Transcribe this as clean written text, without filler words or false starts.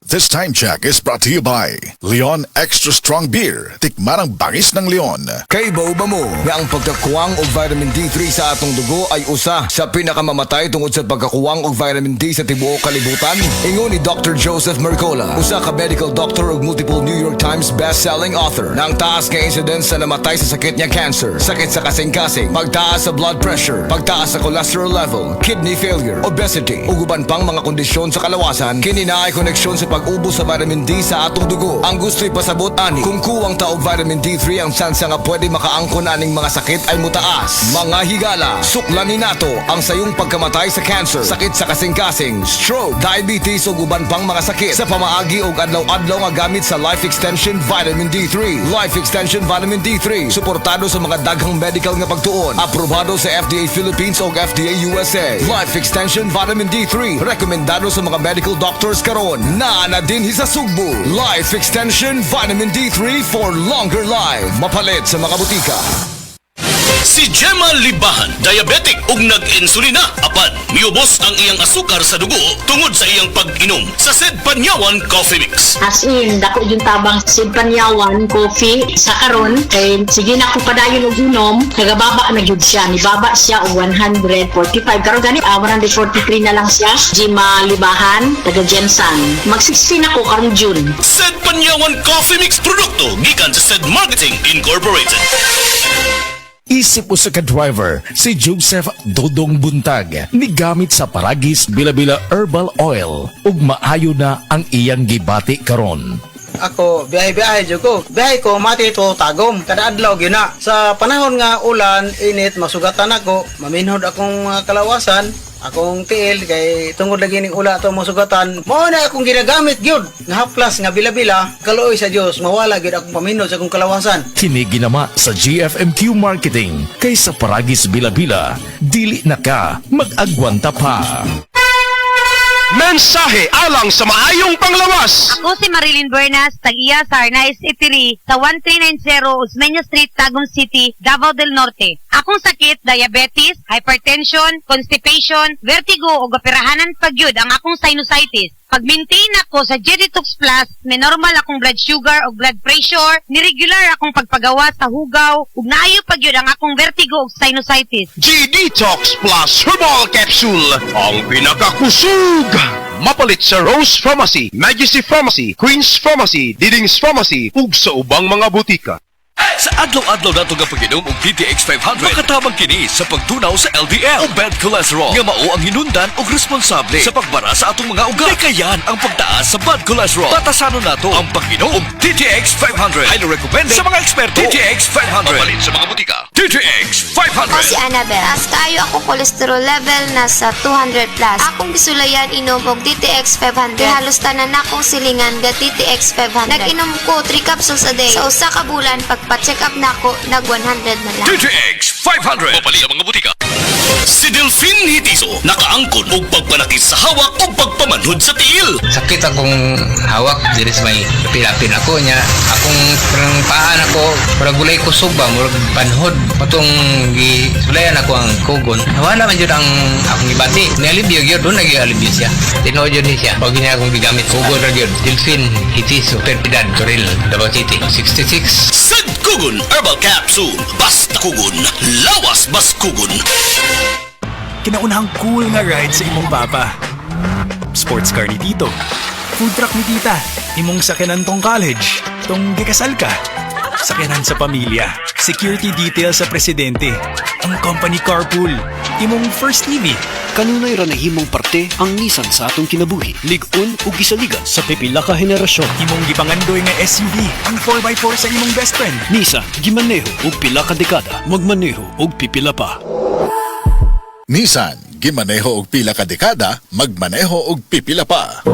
This time check is brought to you by Leon Extra Strong Beer. Tikman ang bangis ng Leon. Kay ba mo nga ang pagkakuwang og vitamin D3 sa atong dugo ay usa sa pinakamamatay tungod sa pagkakuwang og vitamin D sa tibuok kalibutan? Ingon ni Dr. Joseph Mercola, usa ka medical doctor ug multiple New York Times best-selling author, na ang taas nga incidence sa namatay sa sakit niya cancer, sakit sa kasing-kasing, pagtaas sa blood pressure, pagtaas sa cholesterol level, kidney failure, obesity, ug uban pang mga kondisyon sa kalawasan, kini na ay koneksyon sa pag-ubos sa vitamin D sa atong dugo. Ang gusto'y pasabot ani, kung kuwang taog vitamin D3 ang tsansa nga pwede makaangkon aning mga sakit ay mutaas. Mga higala, suklanin nato ang sayong pagkamatay sa cancer, sakit sa kasing-kasing, stroke, diabetes ug uban pang mga sakit sa pamaagi ug adlaw-adlaw nga gamit sa Life Extension Vitamin D3. Life Extension Vitamin D3 suportado sa mga daghang medical nga pagtuon, aprobado sa FDA Philippines ug FDA USA. Life Extension Vitamin D3 rekomendado sa mga medical doctors karon na dinhi sa Sugbo. Life Extension Vitamin D3 for longer life. Mapalit sa mga butika. Si Gemma Libahan, diabetic ug nag-insulina. Apan, miubos ang iyang asukar sa dugo tungod sa iyang pag-inom sa Sed Panyawan Coffee Mix. As in, dako yung tabang Sid Panyawan coffee sa karon kay sige na ko padayon og inom, nagababa na gyud siya, nibaba siya og 145 karon gani 143 na lang siya. Gemma Libahan, taga Jensan. Mag-16 ako karong June. Sed Panyawan Coffee Mix produkto gikan sa Sed Marketing Incorporated. Isip usa ka driver si Joseph Dodong Buntag nigamit sa Paragis Bila-Bila Herbal Oil ug maayo na ang iyang gibati karon. Ako, biyahe-biyahe dyan ko. Biyahe ko, mati ito tagom. Kada adlaw gina. Sa panahon nga ulan, init, masugatan ako. Maminhod akong kalawasan. Akong tiil, kay tungod lagi ning ula ito masugatan. Mao na akong ginagamit gyud. Nga haplas, nga bila-bila. Kaluoy sa Dios, mawala gyud akong paminhod sa akong kalawasan. Kini ginama sa GFMQ Marketing kay sa Paragis Bila-Bila, dili na ka mag-agwanta pa. Mensahe alang sa maayong panglawas. Ako si Marilyn Buenas, tag-iya sa Arnaiz Eatery sa 1390 Osmeña Street, Tagum City, Davao del Norte. Akong sakit, diabetes, hypertension, constipation, vertigo o gapirahanan pagyud ang akong sinusitis. Pag-maintain ako sa G-Detox Plus, may normal akong blood sugar o blood pressure, niregular akong pagpagawa sa hugaw, ug naayo pagyud ang akong vertigo o sinusitis. G-Detox Plus Herbal Capsule, ang pinakakusog. Mapalit sa Rose Pharmacy, Majesty Pharmacy, Queen's Pharmacy, Diding's Pharmacy, ug sa ubang mga butika. Sa adlaw-adlaw nato nga pag-inom og DTX 500, makatabang kini sa pagtunaw sa LDL o bad cholesterol nga mao ang hinundan og responsable sa pagbara sa atong mga ugat. Kayan ang pagtaas sa bad cholesterol. Batasanon nato ang pag-inom og DTX 500. Highly recommended sa mga eksperto. DTX 500. Mapalit sa mga butika. DTX 500. Ako si Annabel. As kayo ako cholesterol level nasa 200 plus. Akong bisulayan inom og DTX 500. Halos tanan akong silingan ga DTX 500. Nag-inom ko 3 capsules a day. Sa usa ka bulan pagpa-check up na ako, nag 100 na lang. DTX 500. Mapalit ang mga butika. Si Delphine Hitiso nakaangkon og pagpanakis sa hawak o pagpamanhod sa tiil. Sakit akong hawak, diri sa may pilapin ako niya. Akong parang paan ako, parang gulay kusog ba, murag panhod. Patong gisulayan ako ang kugon. Nawala man yun ang akong ibati. Nialibyo yun, doon nag-ialibyo siya. Tinood yun siya. Pag niya akong gigamit, kugon na yun. Delphine Hitiso, Perpidad, Toril, Davao City, 66. Sed Kugon Herbal Capsule. Basta kugon, lawas bas kugon. Kinaunahang cool nga ride sa imong papa. Sports car ni Tito. Food truck ni Tita. Imong sakyanan tong college. Tong gikasal ka. Sakyanan sa pamilya. Security detail sa presidente. Ang company carpool. Imong first TV. Kanunay ra nahimong parte ang Nissan sa atong kinabuhi. Lig-on ug gisaligan sa pipila ka henerasyon. Imong gipangandoy nga SUV. Ang 4x4 sa imong best friend. Nissan, gimaneho ug pila ka dekada. Magmaneho ug pipila pa. Nissan, gimaneho og pila ka dekada, magmaneho og pipila pa.